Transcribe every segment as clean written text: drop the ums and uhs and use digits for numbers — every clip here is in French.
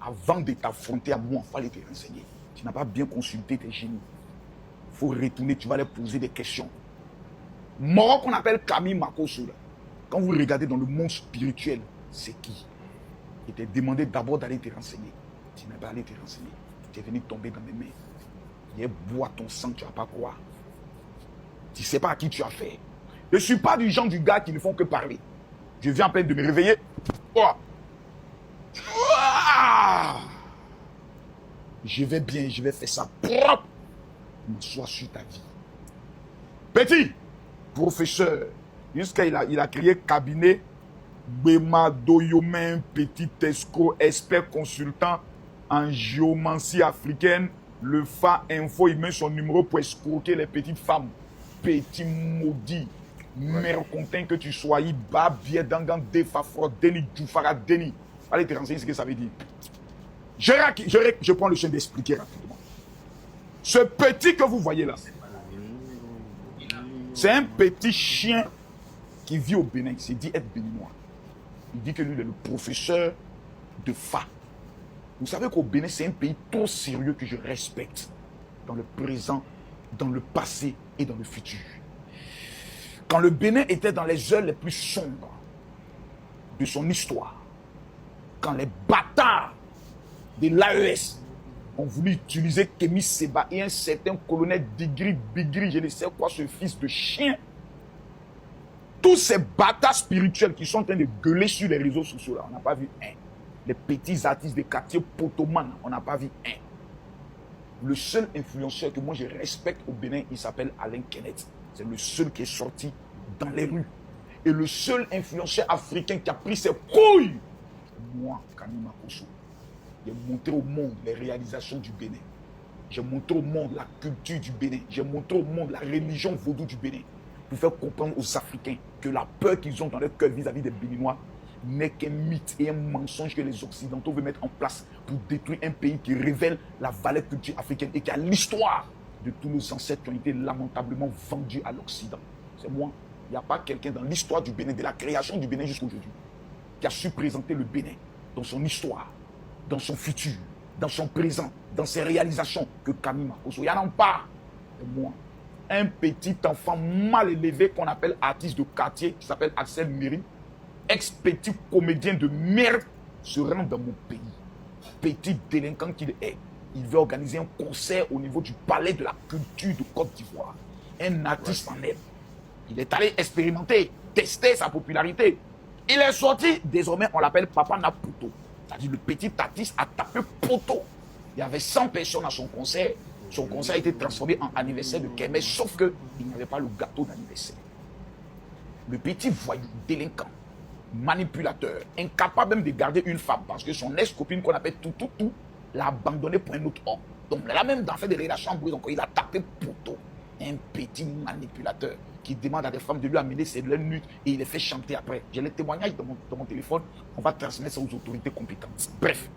avant de t'affronter à moi, il fallait te renseigner. Tu n'as pas bien consulté tes génies. Il faut retourner, tu vas leur poser des questions. Moro qu'on appelle Camille Makosso, quand vous regardez dans le monde spirituel, c'est qui? Il t'a demandé d'abord d'aller te renseigner. Tu n'es pas allé te renseigner. Tu es venu tomber dans mes mains. Il boit ton sang, tu ne vas pas croire. Tu ne sais pas à qui tu as fait. Je ne suis pas du genre du gars qui ne font que parler. Je viens à peine de me réveiller. Oh. Je vais bien, je vais faire ça propre. M'asseoir sur ta vie. Petit professeur, jusqu'à il a créé cabinet Bema Doyomen, petit escroc, expert consultant en géomancie africaine. Le FA Info, il met son numéro pour escroquer les petites femmes. Petit maudit, mercontin que tu sois, Babie, Dangan, Defafro, Deni, Djoufara, Deni. Allez te renseigner ce que ça veut dire. Je prends le soin d'expliquer rapidement. Ce petit que vous voyez là, c'est un petit chien qui vit au Bénin. Il s'est dit être béninois. Il dit que lui, il est le professeur de FA. Vous savez qu'au Bénin, c'est un pays trop sérieux que je respecte. Dans le présent, dans le passé et dans le futur. Quand le Bénin était dans les heures les plus sombres de son histoire, quand les bâtards de l'AES ont voulu utiliser Kémy Seba et un certain colonel Digri Bigri, je ne sais quoi, ce fils de chien, tous ces bâtards spirituels qui sont en train de gueuler sur les réseaux sociaux, là, on n'a pas vu un. Les petits artistes des quartiers Potoman, on n'a pas vu un. Le seul influenceur que moi je respecte au Bénin, il s'appelle Alain Kenneth. C'est le seul qui est sorti dans les rues. Et le seul influenceur africain qui a pris ses couilles, moi, Camille Makosso. J'ai montré au monde les réalisations du Bénin. J'ai montré au monde la culture du Bénin. J'ai montré au monde la religion vaudou du Bénin. Pour faire comprendre aux Africains que la peur qu'ils ont dans leur cœur vis-à-vis des Béninois n'est qu'un mythe et un mensonge que les Occidentaux veulent mettre en place pour détruire un pays qui révèle la valeur culture africaine et qui a l'histoire de tous nos ancêtres qui ont été lamentablement vendus à l'Occident. C'est moi. Il n'y a pas quelqu'un dans l'histoire du Bénin, de la création du Bénin jusqu'à aujourd'hui, qui a su présenter le Bénin dans son histoire, dans son futur, dans son présent, dans ses réalisations que Camille Makosso. Il n'y en a pas. C'est moi. Un petit enfant mal élevé qu'on appelle artiste de quartier, qui s'appelle Axel Méry, ex-petit comédien de merde, se rend dans mon pays. Petit délinquant qu'il est, il veut organiser un concert au niveau du palais de la culture de Côte d'Ivoire. Un artiste en herbe. Il est allé expérimenter, tester sa popularité. Il est sorti, désormais on l'appelle Papa Naputo. C'est-à-dire le petit artiste a tapé poteau. Il y avait 100 personnes à son concert. Son concert a été transformé en anniversaire de Kémé, sauf qu'il n'y avait pas le gâteau d'anniversaire. Le petit voyou, délinquant, manipulateur, incapable même de garder une femme parce que son ex-copine qu'on appelle tout l'a abandonné pour un autre homme. Donc il a même dans fait des relations amoureuses, donc il a tapé poteau. Un petit manipulateur qui demande à des femmes de lui amener ses nudes et il les fait chanter après. J'ai les témoignages dans mon téléphone, on va transmettre ça aux autorités compétentes. Bref,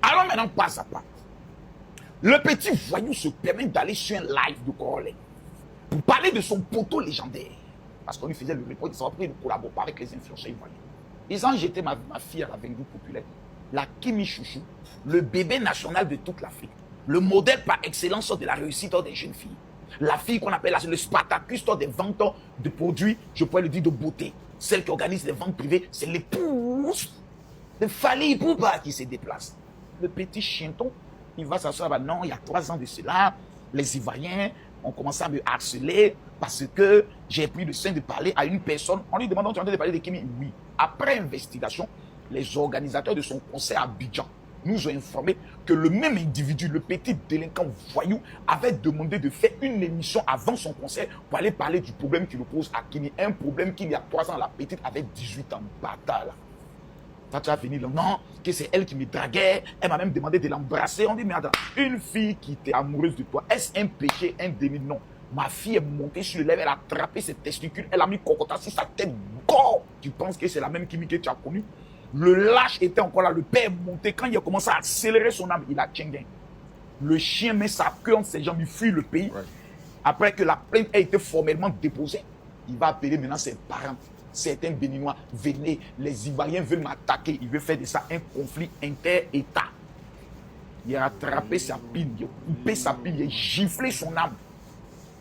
allons maintenant pas à pas. Le petit voyou se permet d'aller sur un live de Corolé pour parler de son poteau légendaire. Parce qu'on lui faisait le report, il s'est repris de collaborer avec les influenceurs ivoiriens. Ils ont jeté ma fille à la Vendue populaire, la Kimi Chouchou, le bébé national de toute l'Afrique, le modèle par excellence de la réussite des jeunes filles. La fille qu'on appelle le Spartacus des ventes de produits, je pourrais le dire de beauté. Celle qui organise les ventes privées, c'est l'épouse de Fali Pouba qui se déplace. Le petit chienton, il va s'asseoir, non, il y a 3 ans de cela, les Ivoiriens ont commencé à me harceler parce que j'ai pris le soin de parler à une personne. En lui demandant, tu es en train de parler de Kémy? Oui. Après investigation, les organisateurs de son concert à Abidjan nous ont informé que le même individu, le petit délinquant voyou, avait demandé de faire une émission avant son concert pour aller parler du problème qu'il pose à Kémy. Un problème qu'il y a 3 ans, la petite avait 18 ans, bâtard là. Tu vas venir là, non, que c'est elle qui me draguait, elle m'a même demandé de l'embrasser. On dit, mais attends, une fille qui était amoureuse de toi, est-ce un péché, un délit? Non. Ma fille est montée sur le lèvre, elle a attrapé ses testicules, elle a mis cocotin sur sa tête. Go! Tu penses que c'est la même Kémy que tu as connue? Le lâche était encore là, le père est monté. Quand il a commencé à accélérer son âme, il a tchenguin. Le chien met sa queue entre ses jambes, il fuit le pays. Ouais. Après que la plainte ait été formellement déposée, il va appeler maintenant ses parents. Certains Béninois, venez, les Ivoiriens veulent m'attaquer. Il veut faire de ça un conflit inter-État. Il a attrapé sa pile, il a coupé sa pile, il a giflé son âme.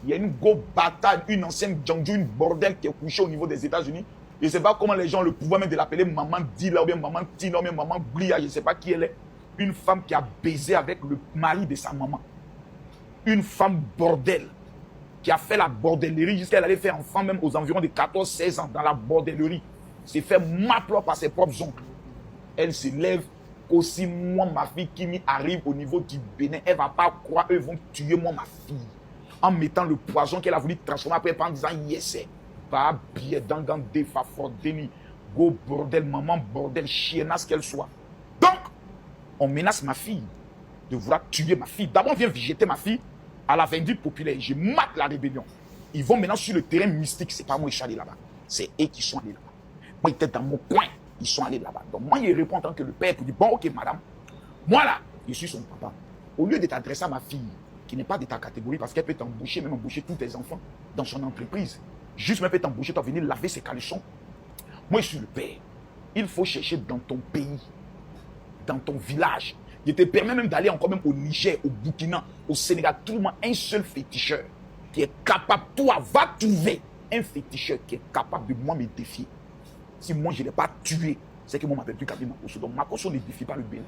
Il y a une go bataille, une ancienne Django, une bordel qui est couchée au niveau des États-Unis. Je ne sais pas comment les gens ont le pouvoir même de l'appeler maman Dila ou bien maman Tina ou bien maman Blia, je ne sais pas qui elle est. Une femme qui a baisé avec le mari de sa maman. Une femme bordel qui a fait la bordellerie jusqu'à elle allait faire enfant même aux environs de 14-16 ans dans la bordellerie. C'est fait maplop par ses propres oncles. Elle se lève aussi moi, ma fille qui m'y arrive au niveau du Bénin, elle ne va pas croire, eux vont tuer moi, ma fille. En mettant le poison qu'elle a voulu transformer après en disant yes, va bien dans des fafordeni, go bordel, maman bordel, chiennasse qu'elle soit. Donc, on menace ma fille de vouloir tuer ma fille. D'abord, on vient végéter ma fille à la vindicte populaire. Je mate la rébellion. Ils vont maintenant sur le terrain mystique. C'est pas moi qui suis allé là-bas. C'est eux qui sont allés là-bas. Moi, j'étais dans mon coin. Ils sont allés là-bas. Donc, moi, il répond en tant que le père pour dire, bon, ok, madame, moi là, je suis son papa. Au lieu de t'adresser à ma fille, qui n'est pas de ta catégorie, parce qu'elle peut t'embaucher, même embaucher tous tes enfants dans son entreprise. Juste même peut t'embaucher, toi venir laver ses caleçons. Moi, je suis le père. Il faut chercher dans ton pays, dans ton village. Je te permets même d'aller encore même au Niger, au Burkina, au Sénégal. Trouve-moi un seul féticheur qui est capable, toi, va trouver un féticheur qui est capable de moi me défier. Si moi, je ne l'ai pas tué, c'est que moi, je ne m'appelle plus Kabila Makosso. Donc, Makosso ne défie pas le Bénin.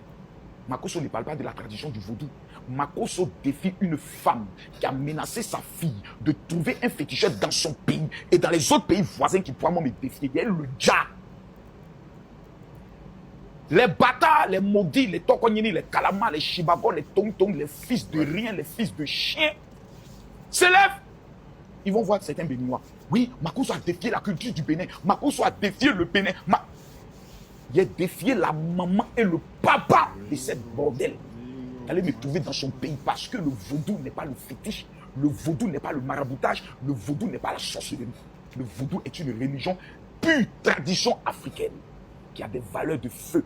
Makosso ne parle pas de la tradition du vaudou. Makosso défie une femme qui a menacé sa fille de trouver un féticheur dans son pays et dans les autres pays voisins qui pourraient me défier. Il y a le dja. Les bâtards, les maudits, les tokonyini, les kalamas, les shibagos, les tong-tong, les fils de rien, les fils de chien, s'élèvent. Ils vont voir certains Béninois. Oui, Makosso a défié la culture du Bénin. Makosso a défié le Bénin. Il a défié la maman et le papa de cette bordel. Allez me trouver dans son pays parce que le vaudou n'est pas le fétiche. Le vaudou n'est pas le maraboutage. Le vaudou n'est pas la sorcellerie. Le vaudou est une religion pure tradition africaine qui a des valeurs de feu,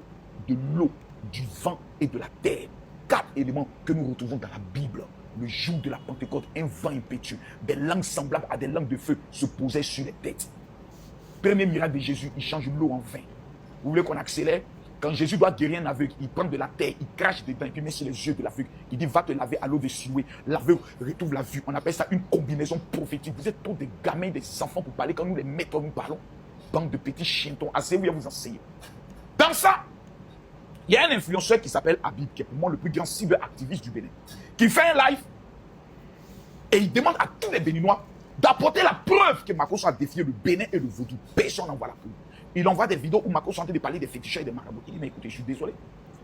de l'eau, du vent et de la terre. 4 éléments que nous retrouvons dans la Bible. Le jour de la Pentecôte, un vent impétueux, des langues semblables à des langues de feu se posaient sur les têtes. Premier miracle de Jésus, il change l'eau en vin. Vous voulez qu'on accélère? Quand Jésus doit guérir un aveugle, il prend de la terre, il crache dedans et puis met sur les yeux de l'aveugle. Il dit, va te laver à l'eau de Siloué. L'aveugle retrouve la vue. On appelle ça une combinaison prophétique. Vous êtes trop des gamins, des enfants pour parler quand nous les mettons, nous parlons. Bande de petits chientons. Asseyez-vous, vous enseigner. Dans ça, il y a un influenceur qui s'appelle Habib, qui est pour moi le plus grand cyberactiviste du Bénin, qui fait un live et il demande à tous les Béninois d'apporter la preuve que Makosso a défié le Bénin et le vaudou. Personne n'envoie la preuve. Il envoie des vidéos où Makosso est en train de parler des féticheurs et des marabouts. Il dit, mais écoutez, je suis désolé.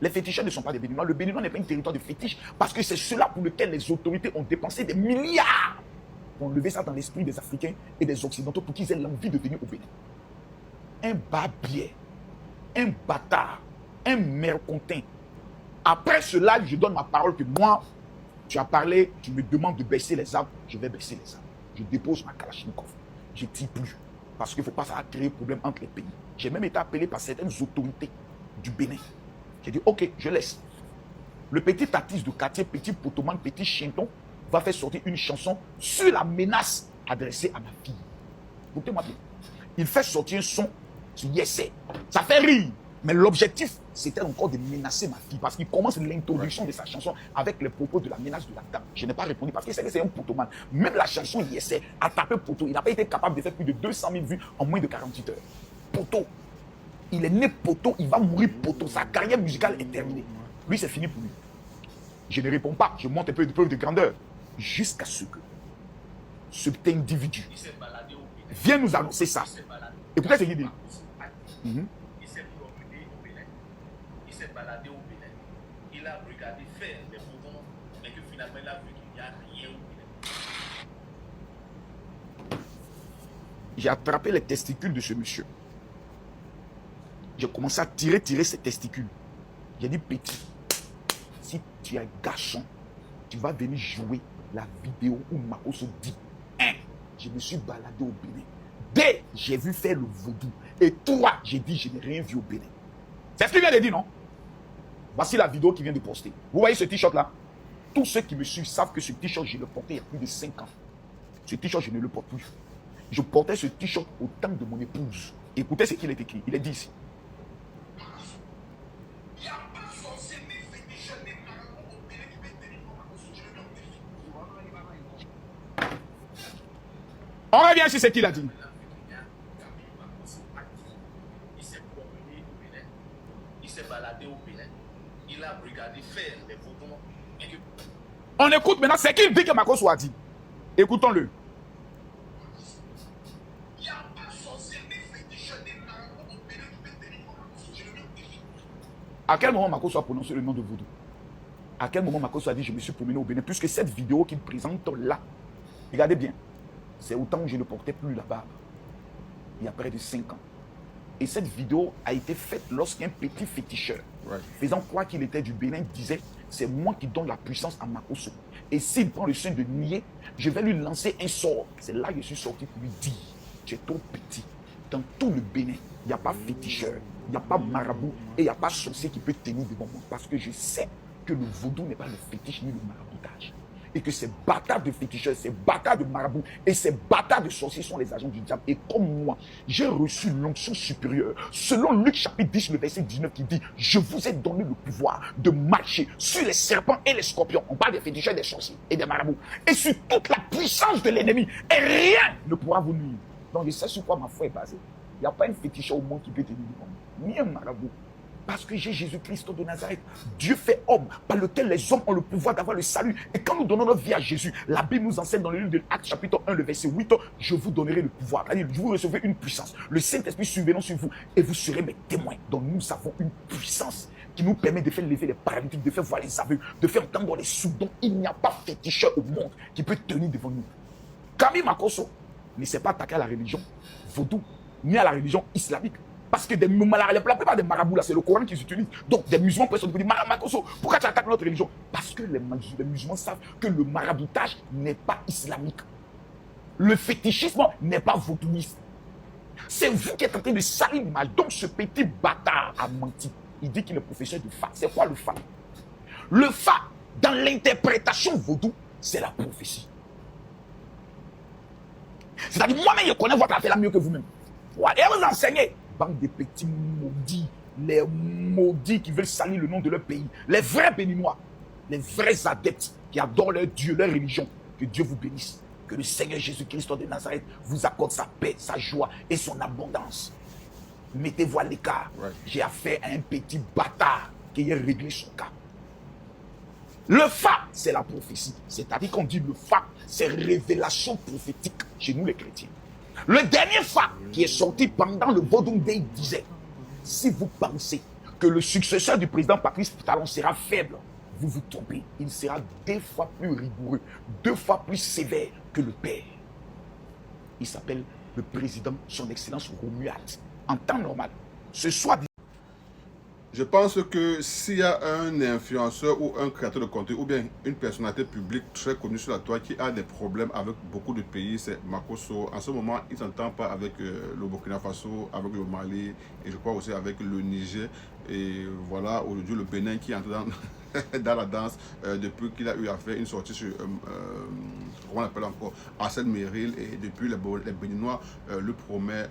Les féticheurs ne sont pas des Béninois. Le Béninois n'est pas un territoire de fétiche parce que c'est cela pour lequel les autorités ont dépensé des milliards pour enlever ça dans l'esprit des Africains et des Occidentaux pour qu'ils aient l'envie de venir au Bénin. Un barbier, un bâtard, un mercontin. Après cela, je donne ma parole que moi, tu as parlé, tu me demandes de baisser les armes, je vais baisser les armes. Je dépose ma Kalachnikov. Je ne tire plus. Parce qu'il ne faut pas ça créer problème entre les pays. J'ai même été appelé par certaines autorités du Bénin. J'ai dit, ok, je laisse. Le petit artiste de quartier, petit potoman, petit chienton, va faire sortir une chanson sur la menace adressée à ma fille. Écoutez-moi bien. Il fait sortir un son sur Yessé. Ça fait rire. Mais l'objectif, c'était encore de menacer ma fille. Parce qu'il commence l'introduction de sa chanson avec les propos de la menace de la dame. Je n'ai pas répondu parce que c'est un potoman. Même la chanson Yessé a tapé Poto. Il n'a pas été capable de faire plus de 200 000 vues en moins de 48 heures. Poto. Il est né Poto, il va mourir Poto. Sa carrière musicale est terminée. Lui, c'est fini pour lui. Je ne réponds pas. Je monte un peu de preuve de grandeur. Jusqu'à ce que cet individu vienne nous annoncer ça. Écoutez ce qu'il dit. Il s'est promené au Bénin. Il s'est baladé au Bénin. Il a regardé faire des photos, mais que finalement il a vu qu'il n'y a rien au Bénin. J'ai attrapé les testicules de ce monsieur. J'ai commencé à tirer ses testicules. J'ai dit, petit, si tu es un garçon, tu vas venir jouer la vidéo où Makosso dit, je me suis baladé au Bénin. Dès j'ai vu faire le vaudou. Et toi, j'ai dit, je n'ai rien vu au Bénin. C'est ce qu'il vient de dire, non? Voici la vidéo qu'il vient de poster. Vous voyez ce t-shirt là? Tous ceux qui me suivent savent que ce t-shirt, je le portais il y a plus de 5 ans. Ce t-shirt, je ne le porte plus. Je portais ce t-shirt au temps de mon épouse. Écoutez ce qu'il est écrit. Il est dit ici. On revient sur ce qu'il a dit. Il s'est promené au Bénin, il s'est baladé au Bénin, il a regardé faire les photos. On écoute maintenant ce qu'il dit que Makosso a dit. Écoutons-le. Il n'y a pas censé des féticheurs, des marabouts au Bénin qui peuvent tenir Makosso. Je le mets au défi. À quel moment Makosso a prononcé le nom de Vaudou? À quel moment Makosso a dit je me suis promené au Bénin? Puisque cette vidéo qu'il présente là, regardez bien, c'est au temps où je ne portais plus la barbe. Il y a près de 5 ans. Et cette vidéo a été faite lorsqu'un petit féticheur, faisant croire qu'il était du Bénin, disait c'est moi qui donne la puissance à Makosso. Et s'il prend le soin de nier, je vais lui lancer un sort. C'est là que je suis sorti pour lui dire tu es trop petit. Dans tout le Bénin, il n'y a pas féticheur, il n'y a pas marabout et il n'y a pas sorcier qui peut tenir devant moi. Parce que je sais que le vaudou n'est pas le fétiche ni le maraboutage. Et que ces bâtards de féticheurs, ces bâtards de marabouts et ces bâtards de sorciers sont les agents du diable. Et comme moi, j'ai reçu l'onction supérieure. Selon Luc chapitre 10, le verset 19 qui dit « Je vous ai donné le pouvoir de marcher sur les serpents et les scorpions. » On parle des féticheurs, des sorciers et des marabouts. Et sur toute la puissance de l'ennemi. Et rien ne pourra vous nuire. Donc je sais sur quoi ma foi est basée. Il n'y a pas un féticheur au monde qui peut tenir devant moi. Ni un marabout. Parce que j'ai Jésus-Christ de Nazareth, Dieu fait homme, par lequel les hommes ont le pouvoir d'avoir le salut. Et quand nous donnons notre vie à Jésus, la Bible nous enseigne dans le livre de Actes chapitre 1, le verset 8, je vous donnerai le pouvoir. C'est-à-dire, vous recevrez une puissance. Le Saint-Esprit survenant sur vous et vous serez mes témoins. Donc nous avons une puissance qui nous permet de faire lever les paralytiques, de faire voir les aveugles, de faire entendre les sourds. Donc il n'y a pas féticheur au monde qui peut tenir devant nous. Camille Makosso ne s'est pas attaqué à la religion vaudou, ni à la religion islamique. Parce que la plupart des marabouts, là, c'est le Coran qu'ils utilisent. Donc, des musulmans peuvent se dire, Makosso, pourquoi tu attaques notre religion? Parce que les musulmans savent que le maraboutage n'est pas islamique. Le fétichisme n'est pas vaudouiste. C'est vous qui êtes en train de salir l'image. Donc, ce petit bâtard a menti. Il dit qu'il est professeur de Fa. C'est quoi le Fa? Le Fa, dans l'interprétation vaudou, c'est la prophétie. C'est-à-dire, moi-même, je connais votre affaire là mieux que vous-même. Et vous enseignez. Bande de petits maudits, les maudits qui veulent salir le nom de leur pays, les vrais béninois, les vrais adeptes qui adorent leur Dieu, leur religion. Que Dieu vous bénisse. Que le Seigneur Jésus-Christ de Nazareth vous accorde sa paix, sa joie et son abondance. Mettez-vous à l'écart. J'ai affaire à un petit bâtard qui a réglé son cas. Le Fa, c'est la prophétie. C'est-à-dire qu'on dit le Fa, c'est révélation prophétique chez nous les chrétiens. Le dernier Fa qui est sorti pendant le Vodun Day disait, si vous pensez que le successeur du président Patrice Talon sera faible, vous vous trompez. Il sera 2 fois plus rigoureux, 2 fois plus sévère que le père. Il s'appelle le président, son excellence Romuald. En temps normal, ce soir. Je pense que s'il y a un influenceur ou un créateur de contenu ou bien une personnalité publique très connue sur la toile qui a des problèmes avec beaucoup de pays, c'est Makosso. En ce moment, il ne s'entend pas avec le Burkina Faso, avec le Mali et je crois aussi avec le Niger. Et voilà, aujourd'hui, le Bénin qui entre dans la danse depuis qu'il a eu à faire une sortie sur, comment on appelle encore, Arsène Meril. Et depuis, les Béninois lui promet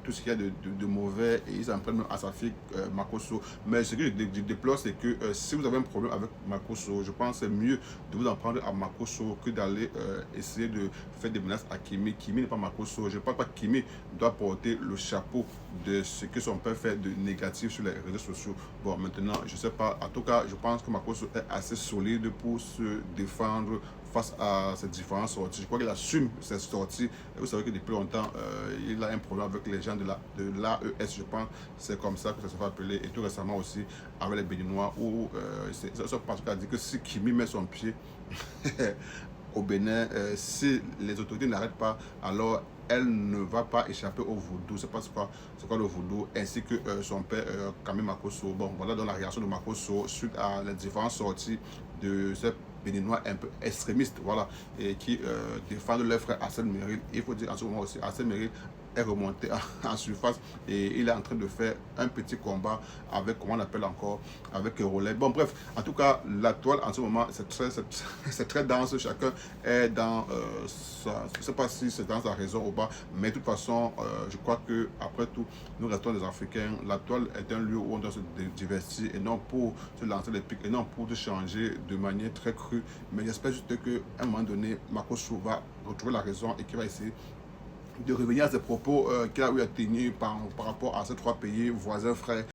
tout ce qu'il y a de mauvais et ils s'en prennent même à sa fille Makosso. Mais ce que je déplore, c'est que si vous avez un problème avec Makosso, je pense que c'est mieux de vous en prendre à Makosso que d'aller essayer de faire des menaces à Kimi. Kimi n'est pas Makosso. Je ne pense pas que Kimi doit porter le chapeau de ce que son père fait de négatif sur les réseaux sociaux. Bon, maintenant, je ne sais pas. En tout cas, je pense que Makosso est assez solide pour se défendre face à ces différentes sorties. Je crois qu'il assume ces sorties. Et vous savez que depuis longtemps, il a un problème avec les gens de l'AES, je pense. C'est comme ça que ça se fait appeler. Et tout récemment aussi, avec les Béninois, où c'est parce qu'il a dit que si Kimi met son pied au Bénin, si les autorités n'arrêtent pas, alors elle ne va pas échapper au vaudou. C'est pas c'est quoi le vaudou, ainsi que son père Camille Makosso. Bon, voilà dans la réaction de Makosso suite à les différentes sorties de ces Béninois un peu extrémistes, voilà, et qui défendent leur frère Arsène Meril. Il faut dire en ce moment aussi, Arsène Meril est remonté en surface et il est en train de faire un petit combat avec, comment on appelle encore, avec Rollet. Bon, bref, en tout cas, la toile en ce moment, c'est très dense. Chacun est dans sa, je ne sais pas si c'est dans sa raison ou pas, mais de toute façon, je crois que après tout, nous restons des Africains. La toile est un lieu où on doit se divertir et non pour se lancer les pics et non pour se changer de manière très crue. Mais j'espère juste qu'à un moment donné, Makosso va retrouver la raison et qu'il va essayer de revenir à ses propos qu'il a eu à tenir par rapport à ces trois pays voisins frères